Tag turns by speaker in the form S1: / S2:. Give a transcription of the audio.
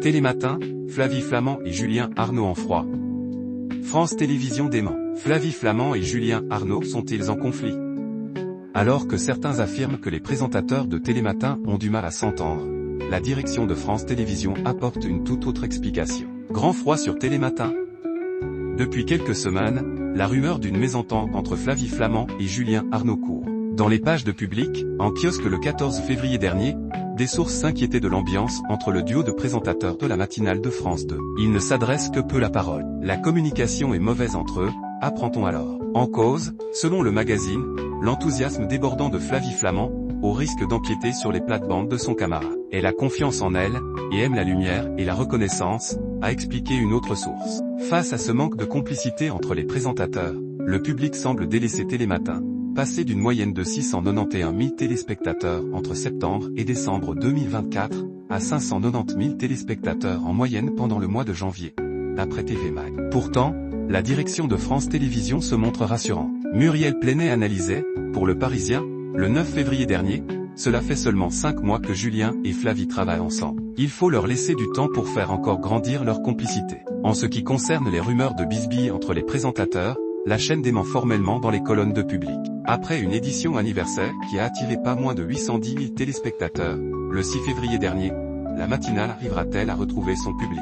S1: Télématin, Flavie Flament et Julien Arnaud en froid. France Télévisions dément. Flavie Flament et Julien Arnaud sont-ils en conflit? Alors que certains affirment que les présentateurs de Télématin ont du mal à s'entendre, la direction de France Télévisions apporte une toute autre explication. Grand froid sur Télématin. Depuis quelques semaines, la rumeur d'une mésentente entre Flavie Flament et Julien Arnaud court. Dans les pages de Public, en kiosque le 14 février dernier, des sources s'inquiétaient de l'ambiance entre le duo de présentateurs de la matinale de France 2. Ils ne s'adressent que peu la parole. La communication est mauvaise entre eux, apprend-on alors. En cause, selon le magazine, l'enthousiasme débordant de Flavie Flament, au risque d'empiéter sur les plates-bandes de son camarade. Elle a confiance en elle, et aime la lumière et la reconnaissance, a expliqué une autre source. Face à ce manque de complicité entre les présentateurs, le public semble délaisser Télématin, passé d'une moyenne de 691 000 téléspectateurs entre septembre et décembre 2024, à 590 000 téléspectateurs en moyenne pendant le mois de janvier, d'après TV Mag. Pourtant, la direction de France Télévisions se montre rassurante. Muriel Plenay analysait, pour Le Parisien, le 9 février dernier, cela fait seulement 5 mois que Julien et Flavie travaillent ensemble. Il faut leur laisser du temps pour faire encore grandir leur complicité. En ce qui concerne les rumeurs de bisbilles entre les présentateurs, la chaîne dément formellement dans les colonnes de Public. Après une édition anniversaire qui a attiré pas moins de 810 000 téléspectateurs, le 6 février dernier, la matinale arrivera-t-elle à retrouver son public?